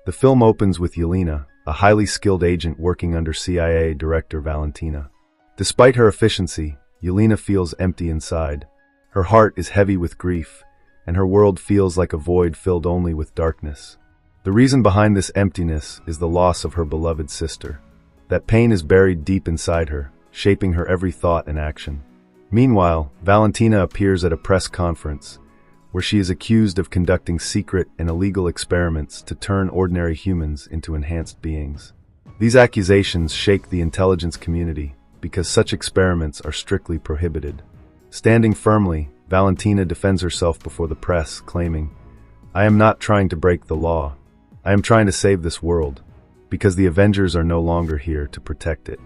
The film opens with Yelena, a highly skilled agent working under CIA Director Valentina. Despite her efficiency, Yelena feels empty inside. Her heart is heavy with grief, and her world feels like a void filled only with darkness. The reason behind this emptiness is the loss of her beloved sister. That pain is buried deep inside her, shaping her every thought and action. Meanwhile, Valentina appears at a press conference, where she is accused of conducting secret and illegal experiments to turn ordinary humans into enhanced beings. These accusations shake the intelligence community, because such experiments are strictly prohibited. Standing firmly, Valentina defends herself before the press, claiming, "I am not trying to break the law. I am trying to save this world, because the Avengers are no longer here to protect it."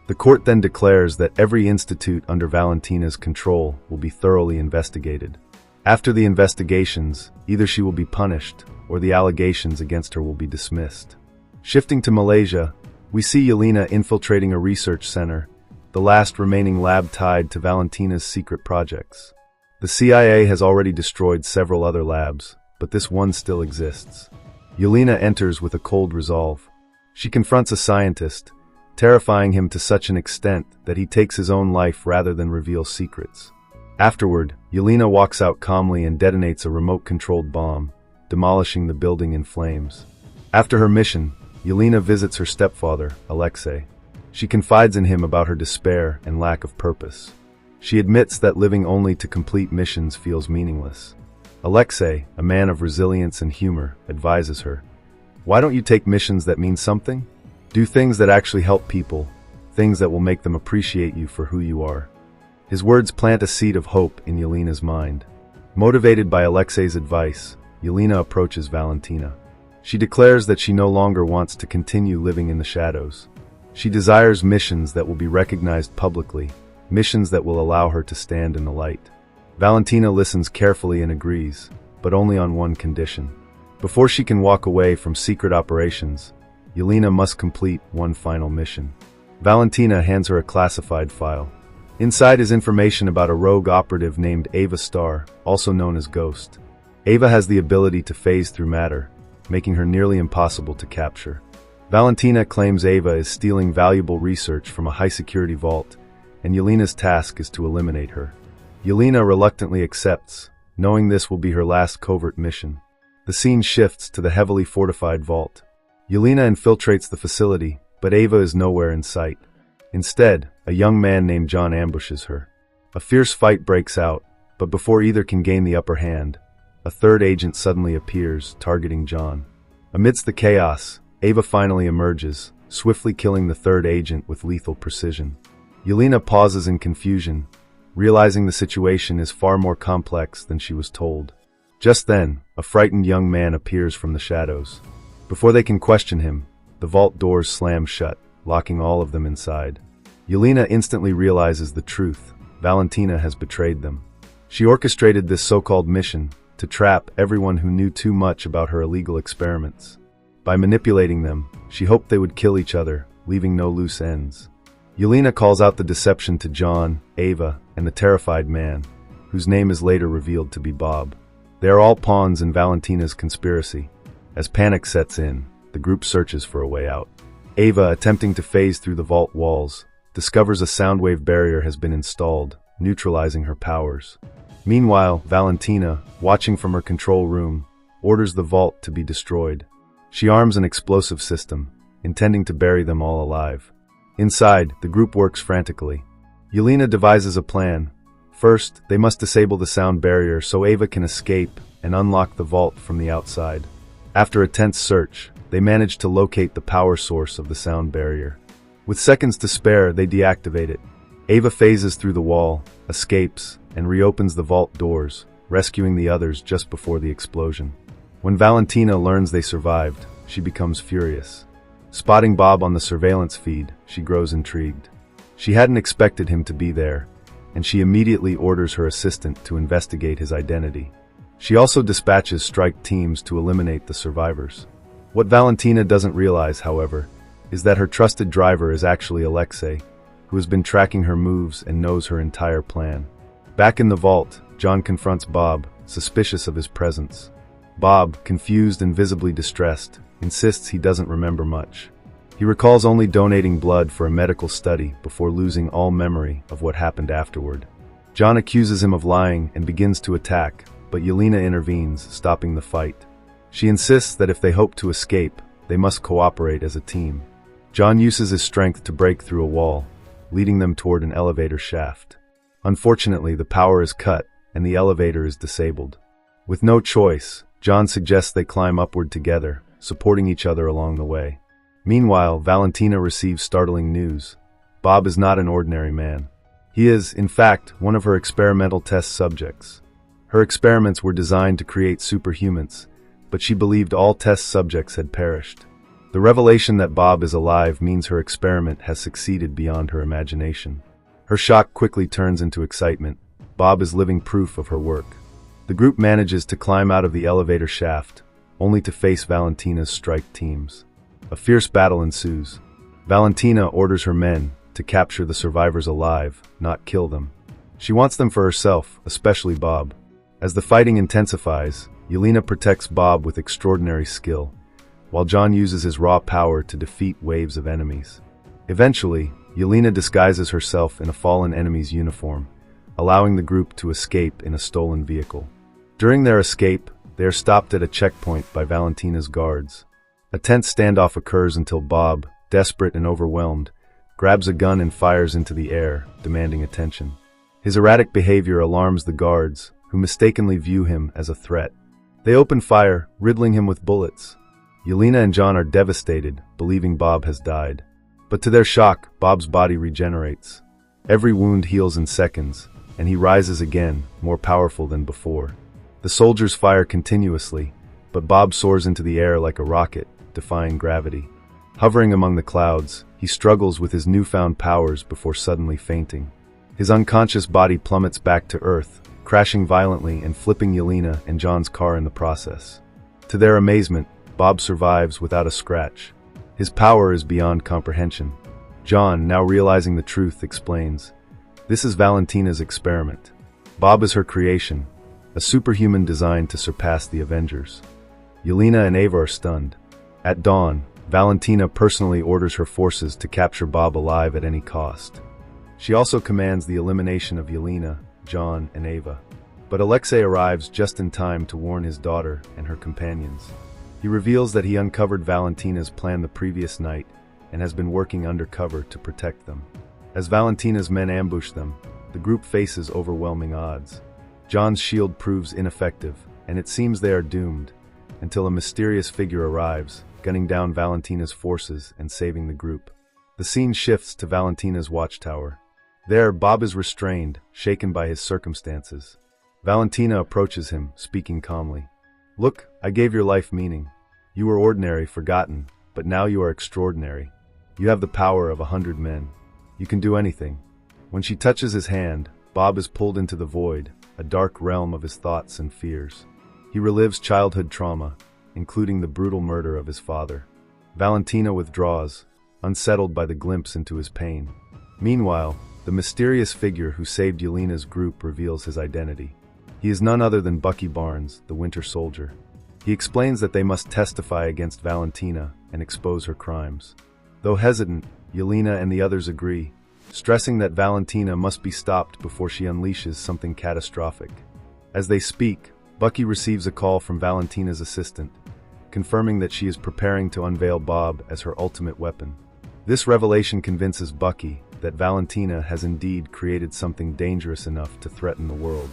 The court then declares that every institute under Valentina's control will be thoroughly investigated. After the investigations, either she will be punished, or the allegations against her will be dismissed. Shifting to Malaysia, we see Yelena infiltrating a research center, the last remaining lab tied to Valentina's secret projects. The CIA has already destroyed several other labs, but this one still exists. Yelena enters with a cold resolve. She confronts a scientist, terrifying him to such an extent that he takes his own life rather than reveal secrets. Afterward, Yelena walks out calmly and detonates a remote-controlled bomb, demolishing the building in flames. After her mission, Yelena visits her stepfather, Alexei. She confides in him about her despair and lack of purpose. She admits that living only to complete missions feels meaningless. Alexei, a man of resilience and humor, advises her, "Why don't you take missions that mean something? Do things that actually help people, things that will make them appreciate you for who you are." His words plant a seed of hope in Yelena's mind. Motivated by Alexei's advice, Yelena approaches Valentina. She declares that she no longer wants to continue living in the shadows. She desires missions that will be recognized publicly, missions that will allow her to stand in the light. Valentina listens carefully and agrees, but only on one condition. Before she can walk away from secret operations, Yelena must complete one final mission. Valentina hands her a classified file. Inside is information about a rogue operative named Ava Starr, also known as Ghost. Ava has the ability to phase through matter, making her nearly impossible to capture. Valentina claims Ava is stealing valuable research from a high-security vault, and Yelena's task is to eliminate her. Yelena reluctantly accepts, knowing this will be her last covert mission. The scene shifts to the heavily fortified vault. Yelena infiltrates the facility, but Ava is nowhere in sight. Instead, a young man named John ambushes her. A fierce fight breaks out, but before either can gain the upper hand, a third agent suddenly appears, targeting John. Amidst the chaos, Ava finally emerges, swiftly killing the third agent with lethal precision. Yelena pauses in confusion, realizing the situation is far more complex than she was told. Just then, a frightened young man appears from the shadows. Before they can question him, the vault doors slam shut, locking all of them inside. Yelena instantly realizes the truth. Valentina has betrayed them. She orchestrated this so-called mission to trap everyone who knew too much about her illegal experiments. By manipulating them, she hoped they would kill each other, leaving no loose ends. Yelena calls out the deception to John, Ava, and the terrified man, whose name is later revealed to be Bob. They are all pawns in Valentina's conspiracy. As panic sets in, the group searches for a way out. Ava, attempting to phase through the vault walls, discovers a soundwave barrier has been installed, neutralizing her powers. Meanwhile, Valentina, watching from her control room, orders the vault to be destroyed. She arms an explosive system, intending to bury them all alive. Inside, the group works frantically. Yelena devises a plan. First, they must disable the sound barrier so Ava can escape and unlock the vault from the outside. After a tense search, they manage to locate the power source of the sound barrier. With seconds to spare, they deactivate it. Ava phases through the wall, escapes, and reopens the vault doors, rescuing the others just before the explosion. When Valentina learns they survived, she becomes furious. Spotting Bob on the surveillance feed, she grows intrigued. She hadn't expected him to be there, and she immediately orders her assistant to investigate his identity. She also dispatches strike teams to eliminate the survivors. What Valentina doesn't realize, however, is that her trusted driver is actually Alexei, who has been tracking her moves and knows her entire plan. Back in the vault, John confronts Bob, suspicious of his presence. Bob, confused and visibly distressed, insists he doesn't remember much. He recalls only donating blood for a medical study before losing all memory of what happened afterward. John accuses him of lying and begins to attack, but Yelena intervenes, stopping the fight. She insists that if they hope to escape, they must cooperate as a team. John uses his strength to break through a wall, leading them toward an elevator shaft. Unfortunately, the power is cut, and the elevator is disabled. With no choice, John suggests they climb upward together, supporting each other along the way. Meanwhile, Valentina receives startling news. Bob is not an ordinary man. He is, in fact, one of her experimental test subjects. Her experiments were designed to create superhumans, but she believed all test subjects had perished. The revelation that Bob is alive means her experiment has succeeded beyond her imagination. Her shock quickly turns into excitement. Bob is living proof of her work. The group manages to climb out of the elevator shaft, only to face Valentina's strike teams. A fierce battle ensues. Valentina orders her men to capture the survivors alive, not kill them. She wants them for herself, especially Bob. As the fighting intensifies, Yelena protects Bob with extraordinary skill, while John uses his raw power to defeat waves of enemies. Eventually, Yelena disguises herself in a fallen enemy's uniform, allowing the group to escape in a stolen vehicle. During their escape, they are stopped at a checkpoint by Valentina's guards. A tense standoff occurs until Bob, desperate and overwhelmed, grabs a gun and fires into the air, demanding attention. His erratic behavior alarms the guards, who mistakenly view him as a threat. They open fire, riddling him with bullets. Yelena and John are devastated, believing Bob has died. But to their shock, Bob's body regenerates. Every wound heals in seconds, and he rises again, more powerful than before. The soldiers fire continuously, but Bob soars into the air like a rocket, defying gravity. Hovering among the clouds, he struggles with his newfound powers before suddenly fainting. His unconscious body plummets back to Earth, crashing violently and flipping Yelena and John's car in the process. To their amazement, Bob survives without a scratch. His power is beyond comprehension. John, now realizing the truth, explains, "This is Valentina's experiment. Bob is her creation, a superhuman designed to surpass the Avengers." Yelena and Ava are stunned. At dawn, Valentina personally orders her forces to capture Bob alive at any cost. She also commands the elimination of Yelena, John, and Ava. But Alexei arrives just in time to warn his daughter and her companions. He reveals that he uncovered Valentina's plan the previous night and has been working undercover to protect them. As Valentina's men ambush them, the group faces overwhelming odds. John's shield proves ineffective, and it seems they are doomed, until a mysterious figure arrives, gunning down Valentina's forces and saving the group. The scene shifts to Valentina's watchtower. There, Bob is restrained, shaken by his circumstances. Valentina approaches him, speaking calmly. "Look, I gave your life meaning. You were ordinary, forgotten, but now you are extraordinary. You have the power of 100 men. You can do anything." When she touches his hand, Bob is pulled into the void, a dark realm of his thoughts and fears. He relives childhood trauma, including the brutal murder of his father. Valentina withdraws, unsettled by the glimpse into his pain. Meanwhile, the mysterious figure who saved Yelena's group reveals his identity. He is none other than Bucky Barnes, the Winter Soldier. He explains that they must testify against Valentina and expose her crimes. Though hesitant, Yelena and the others agree, stressing that Valentina must be stopped before she unleashes something catastrophic. As they speak, Bucky receives a call from Valentina's assistant, confirming that she is preparing to unveil Bob as her ultimate weapon. This revelation convinces Bucky that Valentina has indeed created something dangerous enough to threaten the world.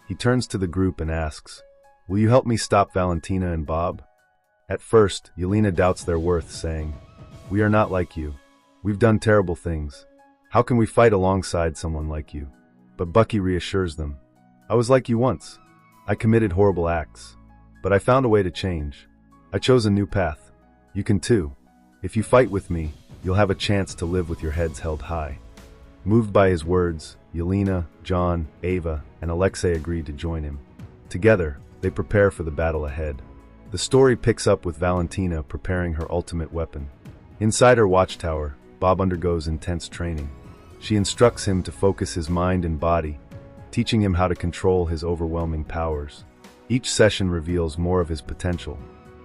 He turns to the group and asks, "Will you help me stop Valentina and Bob?" At first, Yelena doubts their worth, saying, "We are not like you. We've done terrible things. How can we fight alongside someone like you?" But Bucky reassures them, "I was like you once. I committed horrible acts. But I found a way to change. I chose a new path. You can too. If you fight with me, you'll have a chance to live with your heads held high." Moved by his words, Yelena, John, Ava, and Alexei agree to join him. Together, they prepare for the battle ahead. The story picks up with Valentina preparing her ultimate weapon. Inside her watchtower, Bob undergoes intense training. She instructs him to focus his mind and body, teaching him how to control his overwhelming powers. Each session reveals more of his potential.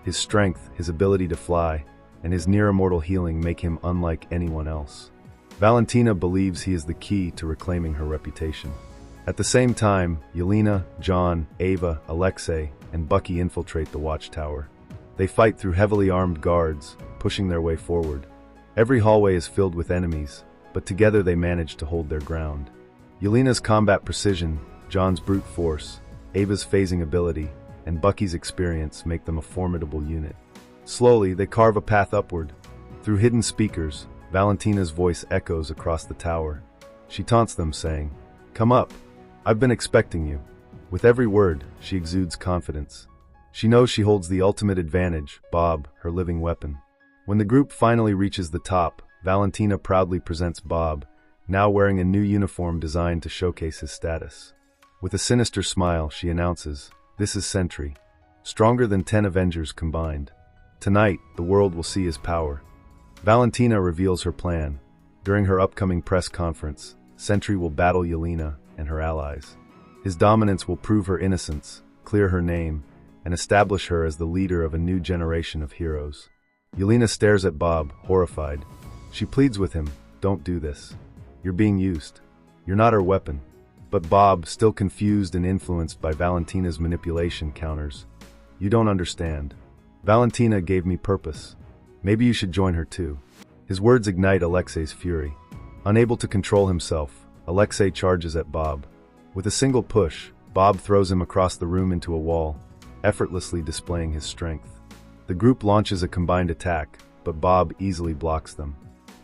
His strength, his ability to fly, and his near-immortal healing make him unlike anyone else. Valentina believes he is the key to reclaiming her reputation. At the same time, Yelena, John, Ava, Alexei, and Bucky infiltrate the watchtower. They fight through heavily armed guards, pushing their way forward. Every hallway is filled with enemies, but together they manage to hold their ground. Yelena's combat precision, John's brute force, Ava's phasing ability, and Bucky's experience make them a formidable unit. Slowly, they carve a path upward. Through hidden speakers, Valentina's voice echoes across the tower. She taunts them, saying, "Come up. I've been expecting you." With every word, she exudes confidence. She knows she holds the ultimate advantage, Bob, her living weapon. When the group finally reaches the top, Valentina proudly presents Bob, now wearing a new uniform designed to showcase his status. With a sinister smile, she announces, "This is Sentry, stronger than 10 Avengers combined. Tonight, the world will see his power." Valentina reveals her plan. During her upcoming press conference, Sentry will battle Yelena and her allies. His dominance will prove her innocence, clear her name, and establish her as the leader of a new generation of heroes. Yelena stares at Bob, horrified. She pleads with him, "Don't do this. You're being used. You're not her weapon." But Bob, still confused and influenced by Valentina's manipulation, counters, "You don't understand. Valentina gave me purpose. Maybe you should join her too." His words ignite Alexei's fury. Unable to control himself, Alexei charges at Bob. With a single push, Bob throws him across the room into a wall, effortlessly displaying his strength. The group launches a combined attack, but Bob easily blocks them.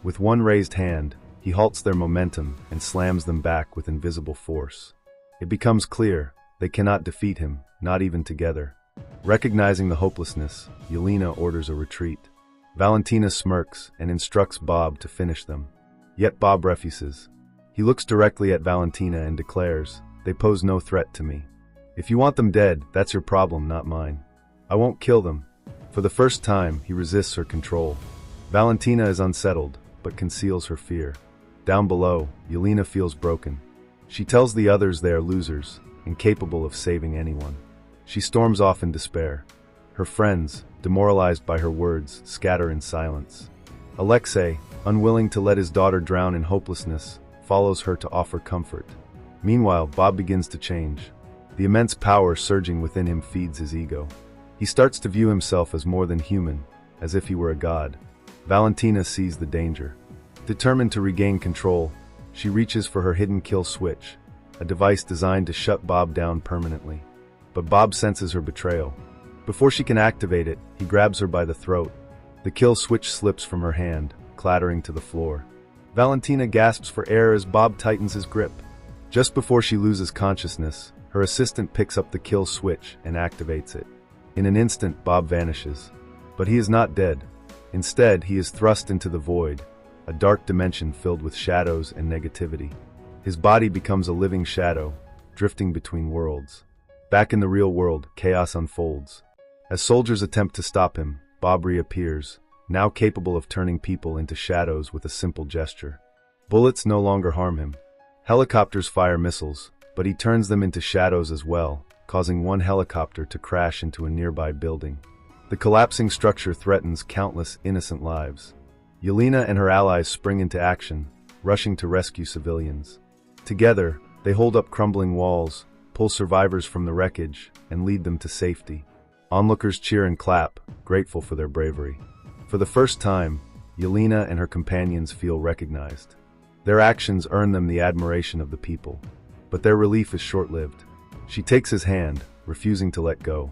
With one raised hand, he halts their momentum and slams them back with invisible force. It becomes clear, they cannot defeat him, not even together. Recognizing the hopelessness, Yelena orders a retreat. Valentina smirks and instructs Bob to finish them. Yet Bob refuses. He looks directly at Valentina and declares, "They pose no threat to me. If you want them dead, that's your problem, not mine. I won't kill them." For the first time, he resists her control. Valentina is unsettled, but conceals her fear. Down below, Yelena feels broken. She tells the others they are losers, incapable of saving anyone. She storms off in despair. Her friends, demoralized by her words, scatter in silence. Alexei, unwilling to let his daughter drown in hopelessness, follows her to offer comfort. Meanwhile, Bob begins to change. The immense power surging within him feeds his ego. He starts to view himself as more than human, as if he were a god. Valentina sees the danger. Determined to regain control, she reaches for her hidden kill switch, a device designed to shut Bob down permanently. But Bob senses her betrayal. Before she can activate it, he grabs her by the throat. The kill switch slips from her hand, clattering to the floor. Valentina gasps for air as Bob tightens his grip. Just before she loses consciousness, her assistant picks up the kill switch and activates it. In an instant, Bob vanishes. But he is not dead. Instead, he is thrust into the void, a dark dimension filled with shadows and negativity. His body becomes a living shadow, drifting between worlds. Back in the real world, chaos unfolds. As soldiers attempt to stop him, Bob reappears, now capable of turning people into shadows with a simple gesture. Bullets no longer harm him. Helicopters fire missiles, but he turns them into shadows as well, causing one helicopter to crash into a nearby building. The collapsing structure threatens countless innocent lives. Yelena and her allies spring into action, rushing to rescue civilians. Together, they hold up crumbling walls, pull survivors from the wreckage, and lead them to safety. Onlookers cheer and clap, grateful for their bravery. For the first time, Yelena and her companions feel recognized. Their actions earn them the admiration of the people. But their relief is short-lived. She takes his hand, refusing to let go.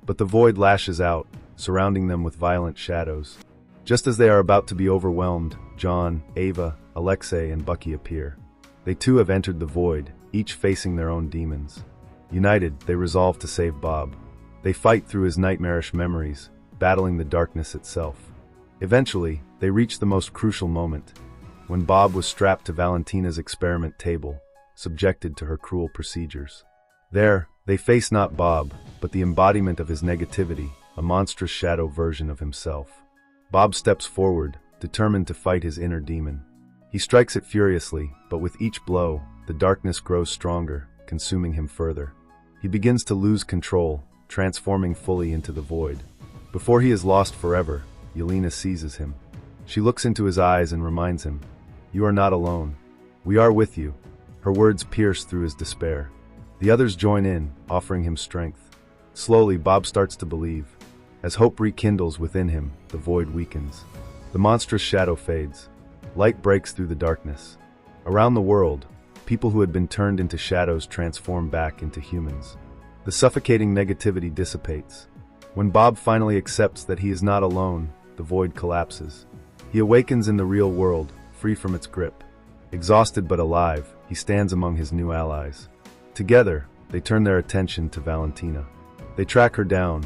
But the void lashes out, surrounding them with violent shadows. Just as they are about to be overwhelmed, John, Ava, Alexei, and Bucky appear. They too have entered the void, each facing their own demons. United, they resolve to save Bob. They fight through his nightmarish memories, battling the darkness itself. Eventually, they reach the most crucial moment, when Bob was strapped to Valentina's experiment table, subjected to her cruel procedures. There, they face not Bob, but the embodiment of his negativity, a monstrous shadow version of himself. Bob steps forward, determined to fight his inner demon. He strikes it furiously, but with each blow, the darkness grows stronger, consuming him further. He begins to lose control, transforming fully into the void. Before he is lost forever, Yelena seizes him. She looks into his eyes and reminds him, "You are not alone. We are with you." Her words pierce through his despair. The others join in, offering him strength. Slowly, Bob starts to believe. As hope rekindles within him, the void weakens. The monstrous shadow fades. Light breaks through the darkness. Around the world, people who had been turned into shadows transform back into humans. The suffocating negativity dissipates. When Bob finally accepts that he is not alone, the void collapses. He awakens in the real world, free from its grip. Exhausted but alive, he stands among his new allies. Together, they turn their attention to Valentina. They track her down,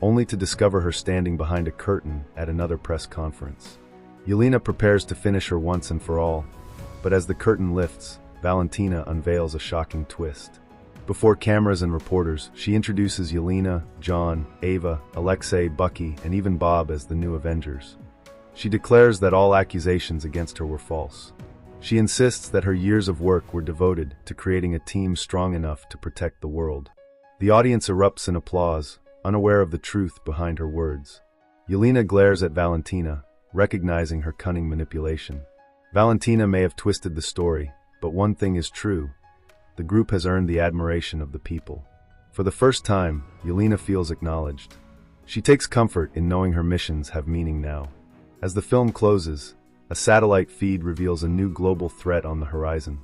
only to discover her standing behind a curtain at another press conference. Yelena prepares to finish her once and for all, but as the curtain lifts, Valentina unveils a shocking twist. Before cameras and reporters, she introduces Yelena, John, Ava, Alexei, Bucky, and even Bob as the new Avengers. She declares that all accusations against her were false. She insists that her years of work were devoted to creating a team strong enough to protect the world. The audience erupts in applause, unaware of the truth behind her words. Yelena glares at Valentina, recognizing her cunning manipulation. Valentina may have twisted the story, but one thing is true. The group has earned the admiration of the people. For the first time, Yelena feels acknowledged. She takes comfort in knowing her missions have meaning now. As the film closes, a satellite feed reveals a new global threat on the horizon.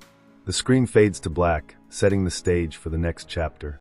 The screen fades to black, setting the stage for the next chapter.